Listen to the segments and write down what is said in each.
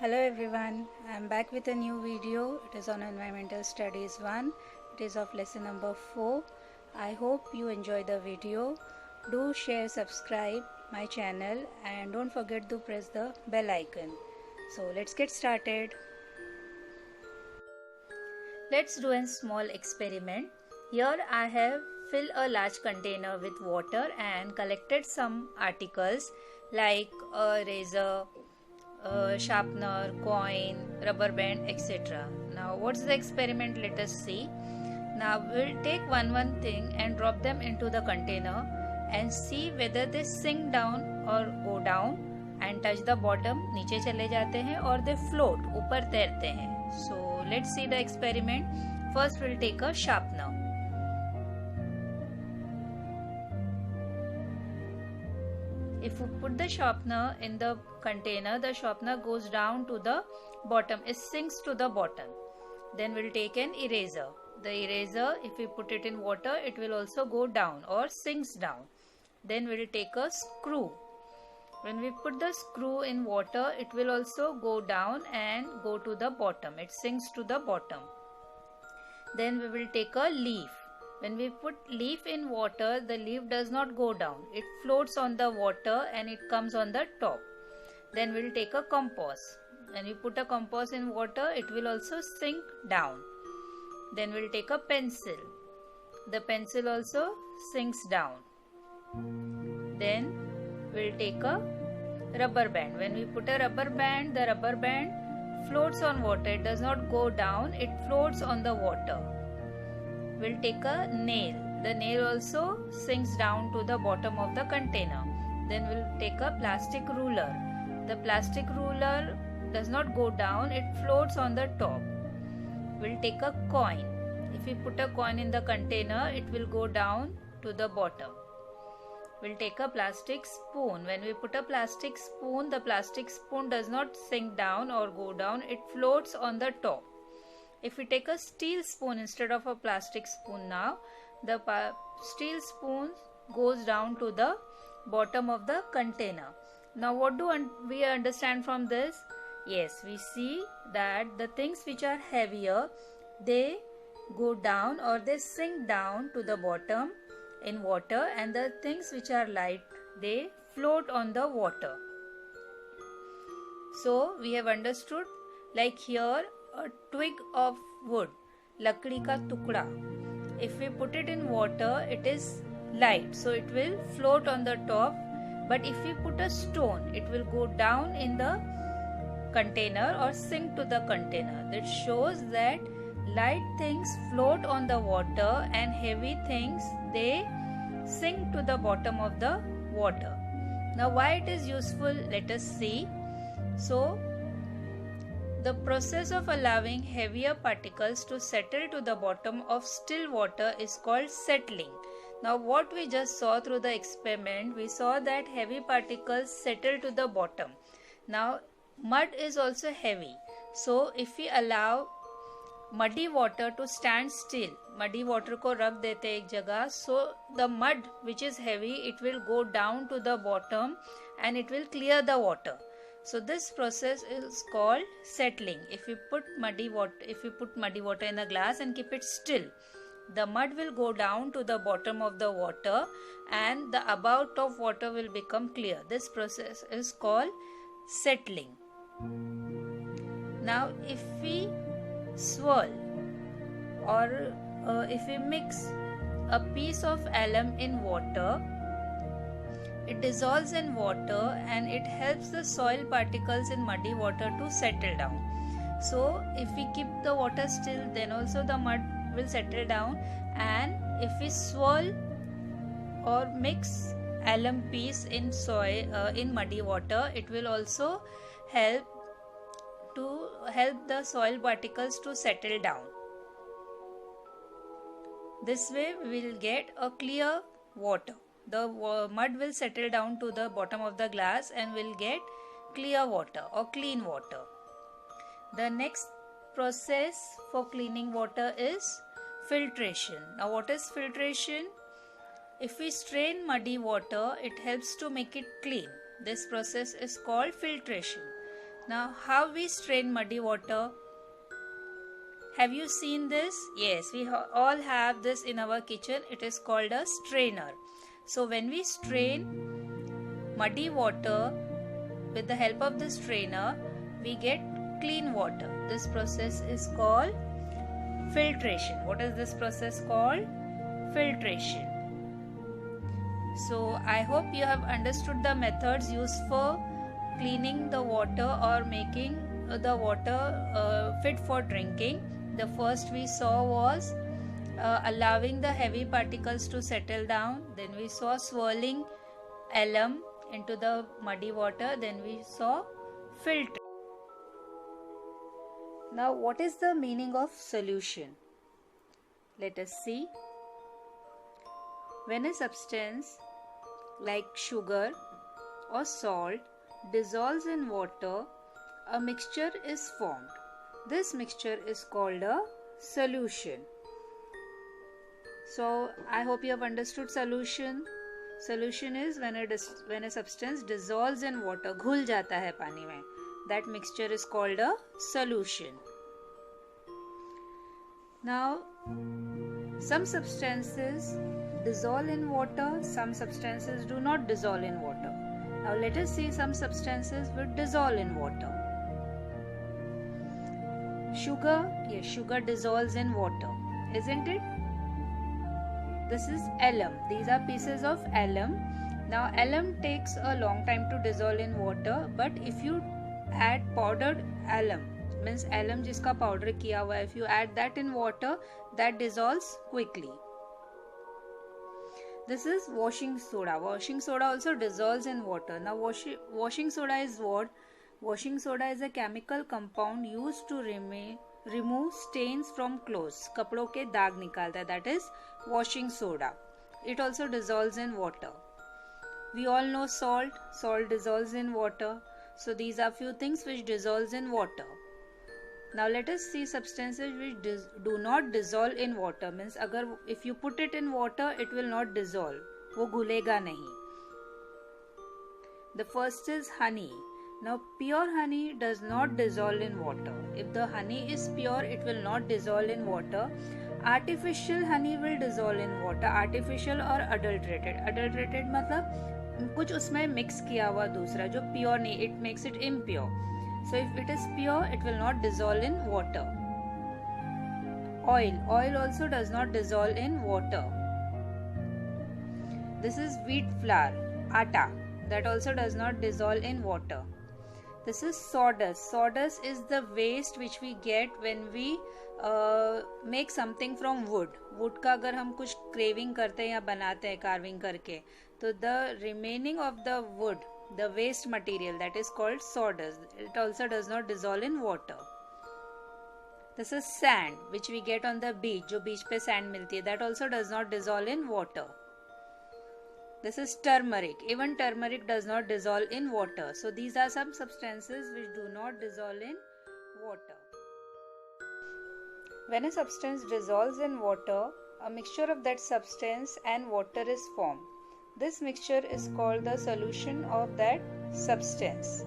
Hello everyone, I am back with a new video. It is on Environmental Studies 1. It is of lesson number 4. I hope you enjoy the video. Do share, subscribe my channel and don't forget to press the bell icon. So let's get started. Let's do a small experiment. Here I have filled a large container with water and collected some articles like a razor, sharpener, coin, rubber band, etc. Now what's the experiment? Let us see. Now we'll take one thing and drop them into the container and see whether they sink down or go down and touch the bottom, नीचे चले जाते हैं, और they float, ऊपर तैरते हैं. So let's see the experiment. First we'll take a sharpener. If we put the sharpener in the container, the sharpener goes down to the bottom, it sinks to the bottom. Then we'll take an eraser. The eraser, if we put it in water, it will also go down or sinks down. Then we'll take a screw. When we put the screw in water, it will also go down and go to the bottom. It sinks to the bottom. Then we will take a leaf. When we put leaf in water, the leaf does not go down. It floats on the water and it comes on the top. Then we'll take a compass. When we put a compass in water, it will also sink down. Then we'll take a pencil. The pencil also sinks down. Then we'll take a rubber band. When we put a rubber band, the rubber band floats on water. It does not go down. It floats on the water. We'll take a nail. The nail also sinks down to the bottom of the container. Then we'll take a plastic ruler. The plastic ruler does not go down. It floats on the top. We'll take a coin. If we put a coin in the container, it will go down to the bottom. We'll take a plastic spoon. When we put a plastic spoon, the plastic spoon does not sink down or go down. It floats on the top. If we take a steel spoon instead of a plastic spoon now, the steel spoon goes down to the bottom of the container. Now what do we understand from this? Yes, we see that the things which are heavier, they go down or they sink down to the bottom in water, and the things which are light, they float on the water. So we have understood, like here, a twig of wood, lakdi ka tukda. If we put it in water, it is light, so it will float on the top. But if we put a stone, it will go down in the container or sink to the container. That shows that light things float on the water and heavy things, they sink to the bottom of the water. Now why it is useful? Let us see. So the process of allowing heavier particles to settle to the bottom of still water is called settling. Now what we just saw through the experiment, we saw that heavy particles settle to the bottom. Now mud is also heavy. So if we allow muddy water to stand still, muddy water को रख देते एक जगह, so the mud which is heavy, it will go down to the bottom and it will clear the water. So this process is called settling. If we put muddy water in a glass and keep it still, the mud will go down to the bottom of the water and the above top water will become clear. This process is called settling. Now if we swirl or if we mix a piece of alum in water, it dissolves in water and it helps the soil particles in muddy water to settle down. So if we keep the water still, then also the mud will settle down, and if we swirl or mix alum piece in soil in muddy water, it will also help the soil particles to settle down. This way we will get a clear water. The mud will settle down to the bottom of the glass and we'll get clear water or clean water. The next process for cleaning water is filtration. Now what is filtration? If we strain muddy water, it helps to make it clean. This process is called filtration. Now, how we strain muddy water? Have you seen this? Yes, we all have this in our kitchen. It is called a strainer. So when we strain muddy water with the help of the strainer, we get clean water. This process is called filtration. What is this process called? Filtration. So I hope you have understood the methods used for cleaning the water or making the water fit for drinking. The first we saw was allowing the heavy particles to settle down. Then we saw swirling alum into the muddy water. Then we saw filter. Now, what is the meaning of solution? Let us see. When a substance like sugar or salt dissolves in water, a mixture is formed. This mixture is called a solution. So, I hope you have understood solution. Solution is when a substance dissolves in water, घुल जाता है पानी में. That mixture is called a solution. Now, some substances dissolve in water, some substances do not dissolve in water. Now, let us see some substances which dissolve in water. Sugar, yes, sugar dissolves in water, isn't it? This is alum. These are pieces of alum. Now, alum takes a long time to dissolve in water, but if you add powdered alum, means alum जिसका powder किया हुआ है, if you add that in water, that dissolves quickly. This is washing soda. Washing soda also dissolves in water. Now, washing soda is what? Washing soda is a chemical compound used to remove stains from clothes. कपड़ों के दाग निकालता है. That is washing soda. It also dissolves in water. We all know salt. Salt dissolves in water. So these are few things which dissolves in water. Now let us see substances which do not dissolve in water. Means अगर if you put it in water, it will not dissolve. वो घुलेगा नहीं. The first is honey. Now pure honey does not dissolve in water. If the honey is pure, it will not dissolve in water. Artificial honey will dissolve in water. Artificial or adulterated. Adulterated मतलब कुछ उसमें mix किया हुआ दूसरा जो pure नहीं. It makes it impure. So if it is pure, it will not dissolve in water. Oil. Oil also does not dissolve in water. This is wheat flour, atta. That also does not dissolve in water. This is sawdust. Sawdust is the waste which we get when we make something from wood. Wood का अगर हम कुछ craving करते हैं या बनाते हैं carving करके, तो the remaining of the wood, the waste material, that is called sawdust. It also does not dissolve in water. This is sand which we get on the beach. जो beach पे sand मिलती है, that also does not dissolve in water. This is turmeric. Even turmeric does not dissolve in water. So these are some substances which do not dissolve in water. When a substance dissolves in water, a mixture of that substance and water is formed. This mixture is called the solution of that substance.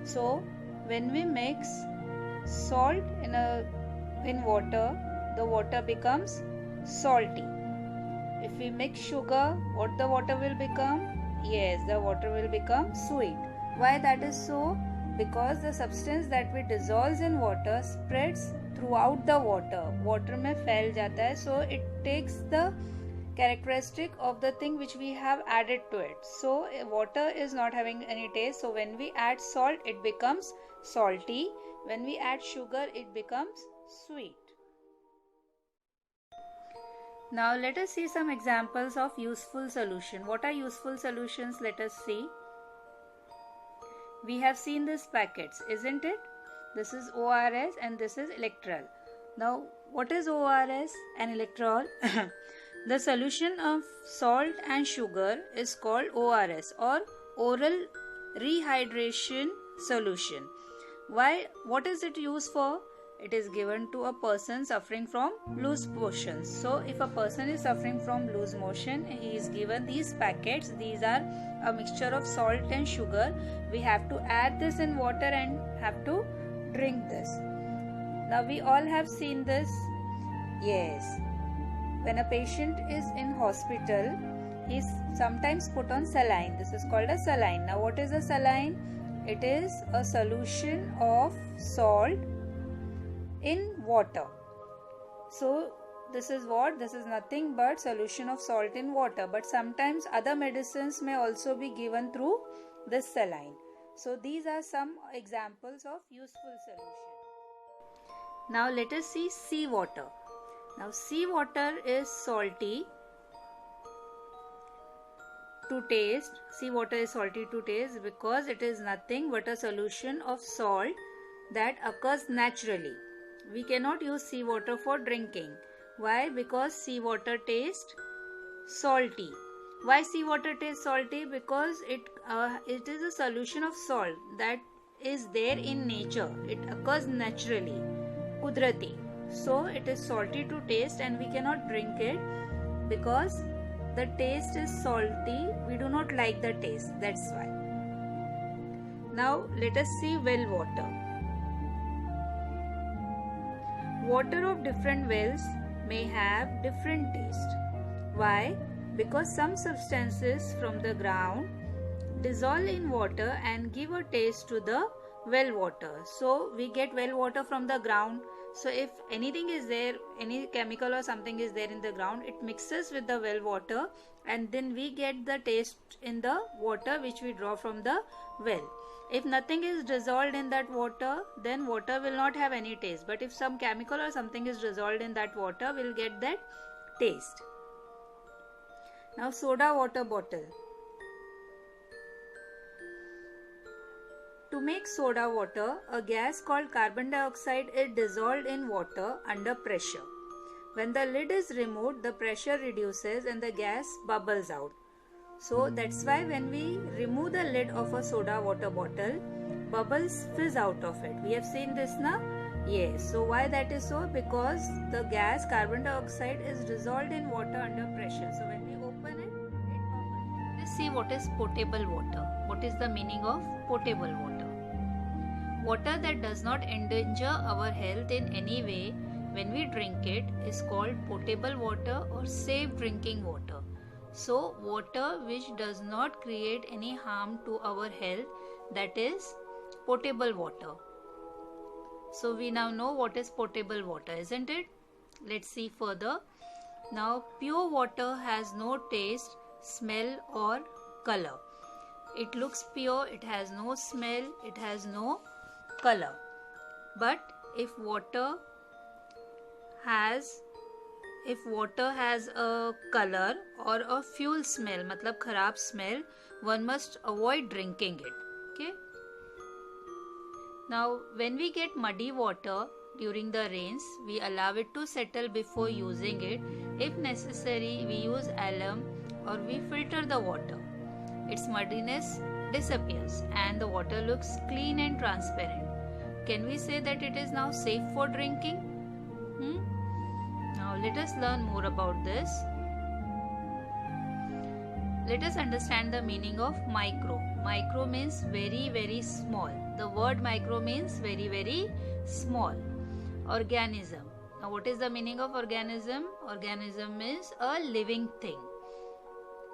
So when we mix salt in water, the water becomes salty. If we mix sugar, what the water will become? Yes, the water will become sweet. Why that is so? Because the substance that we dissolve in water spreads throughout the water. Water में फैल जाता है, so it takes the characteristic of the thing which we have added to it. So water is not having any taste. So when we add salt, it becomes salty. When we add sugar, it becomes sweet. Now let us see some examples of useful solution. What are useful solutions? Let us see. We have seen these packets, isn't it? This is ORS and this is electrol. Now what is ORS and electrol? The solution of salt and sugar is called ORS or oral rehydration solution. Why? What is it used for? it is given to a person suffering from loose motion. So if a person is suffering from loose motion, he is given these packets. These are a mixture of salt and sugar. We have to add this in water and have to drink this. Now we all have seen this. Yes. When a patient is in hospital, he is sometimes put on saline. This is called a saline. Now what is a saline? It is a solution of salt in water. So this is what? This is nothing but solution of salt in water. But sometimes other medicines may also be given through this saline. So these are some examples of useful solution. Now let us see seawater. Now seawater is salty to taste. Seawater is salty to taste because it is nothing but a solution of salt that occurs naturally. We cannot use seawater for drinking. Why? Because seawater tastes salty. Why seawater tastes salty? Because it is a solution of salt that is there in nature. It occurs naturally, kudrati. So it is salty to taste and we cannot drink it because the taste is salty. We do not like the taste. That's why. Now let us see well water. Water of different wells may have different taste. Why? Because some substances from the ground dissolve in water and give a taste to the well water. So we get well water from the ground. So if anything is there, any chemical or something is there in the ground, it mixes with the well water and then we get the taste in the water which we draw from the well. If nothing is dissolved in that water, then water will not have any taste. But if some chemical or something is dissolved in that water, we'll get that taste. Now soda water bottle. To make soda water, a gas called carbon dioxide is dissolved in water under pressure. When the lid is removed, the pressure reduces and the gas bubbles out. So that's why when we remove the lid of a soda water bottle, bubbles fizz out of it. We have seen this now? Yes. So why that is so? Because the gas carbon dioxide is dissolved in water under pressure. So when we open it bubbles. Let's see what is potable water. What is the meaning of potable water? Water that does not endanger our health in any way when we drink it is called potable water or safe drinking water. So water which does not create any harm to our health, that is potable water. So we now know what is potable water, isn't it? Let's see further. Now pure water has no taste, smell or color. It looks pure, it has no smell, it has no color. But if water has a color or a fuel smell, matlab kharab smell, one must avoid drinking it. Okay. Now when we get muddy water during the rains, we allow it to settle before using it. If necessary, we use alum or we filter the water. Its muddiness disappears and the water looks clean and transparent. Can we say that it is now safe for drinking? Now let us learn more about this. Let us understand the meaning of micro. Micro means very, very small. The word micro means very, very small. Organism. Now what is the meaning of organism? Organism is a living thing.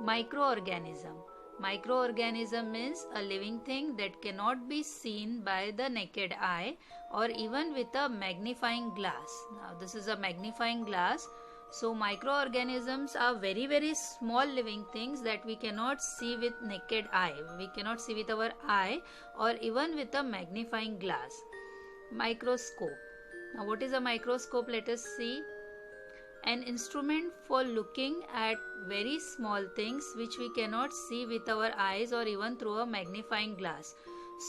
Microorganism. Microorganism means a living thing that cannot be seen by the naked eye or even with a magnifying glass. Now this is a magnifying glass. So microorganisms are very, very small living things that we cannot see with naked eye. We cannot see with our eye or even with a magnifying glass. Microscope. Now what is a microscope? Let us see. An instrument for looking at very small things which we cannot see with our eyes or even through a magnifying glass.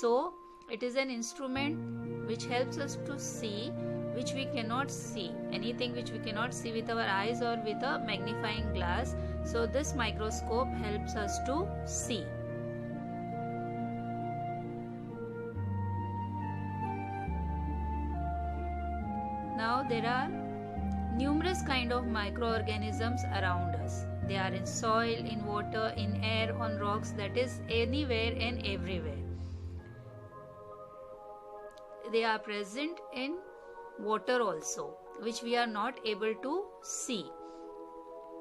So it is an instrument which helps us to see which we cannot see. Anything which we cannot see with our eyes or with a magnifying glass. So this microscope helps us to see. Now there are numerous kind of microorganisms around us. They are in soil, in water, in air, on rocks, that is anywhere and everywhere. They are present in water also, which we are not able to see.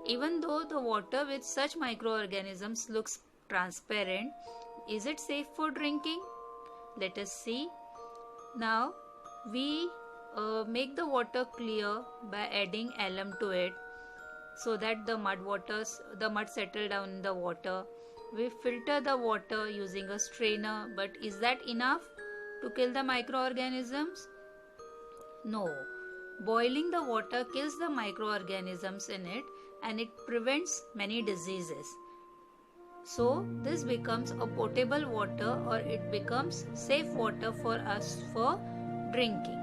Even though the water with such microorganisms looks transparent, is it safe for drinking? Let us see. Now we make the water clear by adding alum to it, so that the mud settle down in the water. We filter the water using a strainer, but is that enough to kill the microorganisms? No. Boiling the water kills the microorganisms in it, and it prevents many diseases. So this becomes a potable water, or it becomes safe water for us for drinking.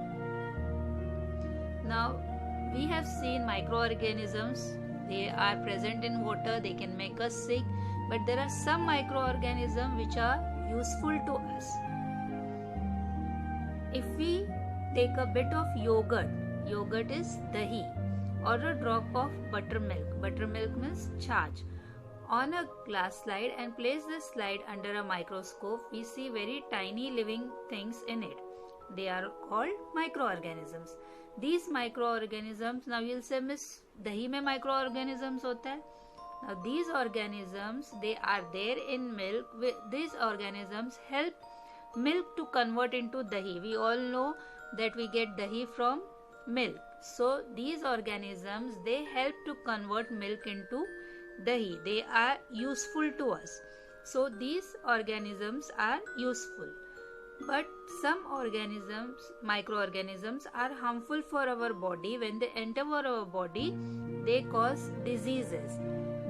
Now we have seen microorganisms. They are present in water, they can make us sick, but there are some microorganisms which are useful to us. If we take a bit of yogurt is dahi, or a drop of buttermilk means chach, on a glass slide and place this slide under a microscope, we see very tiny living things in it. They are called microorganisms. These microorganisms, now you'll say, Miss, dahi mein microorganisms hota hai? Now these organisms, they are there in milk. These organisms help milk to convert into dahi. We all know that we get dahi from milk. So these organisms, they help to convert milk into dahi. They are useful to us. So these organisms are useful. But some microorganisms are harmful for our body. When they enter our body, they cause diseases.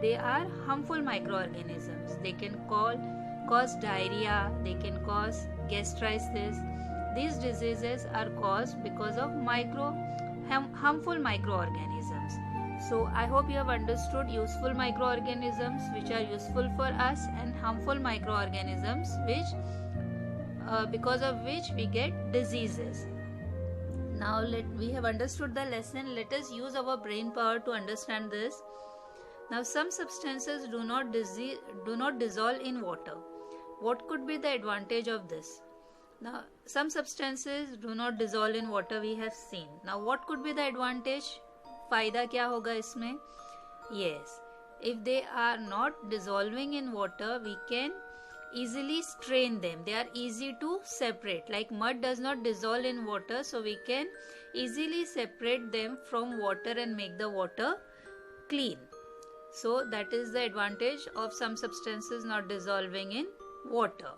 They are harmful microorganisms. They can cause diarrhea, they can cause gastritis. These diseases are caused because of harmful microorganisms. So I hope you have understood useful microorganisms which are useful for us, and harmful microorganisms which because of which we get diseases. Now we have understood the lesson. Let us use our brain power to understand this. Now some substances do not dissolve in water. What could be the advantage of this? Now some substances do not dissolve in water, we have seen. Now what could be the advantage? फायदा क्या होगा इसमें? Yes, if they are not dissolving in water, we can easily strain them. They are easy to separate. Like mud does not dissolve in water, so we can easily separate them from water and make the water clean. So that is the advantage of some substances not dissolving in water.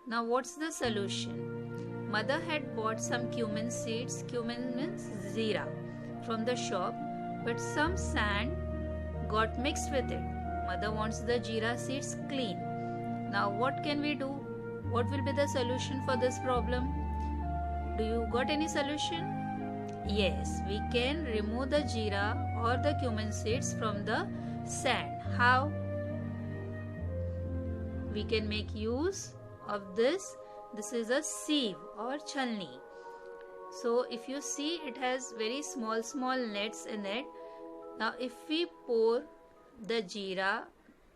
Now what's the solution? Mother had bought some cumin seeds, cumin means jeera, from the shop, but some sand got mixed with it. Mother wants the jeera seeds clean. Now what can we do? What will be the solution for this problem? Do you got any solution? Yes, we can remove the jeera or the cumin seeds from the sand. How? We can make use of this. This is a sieve or chalni. So if you see, it has very small nets in it. Now if we pour the jeera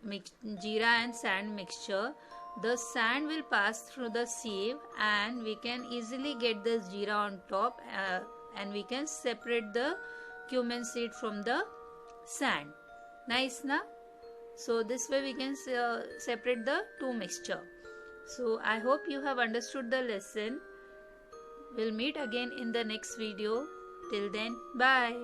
and sand mixture, the sand will pass through the sieve and we can easily get this jeera on top, and we can separate the cumin seed from the sand. Nice, na? So this way we can separate the two mixture. So I hope you have understood the lesson. We'll meet again in the next video. Till then, bye.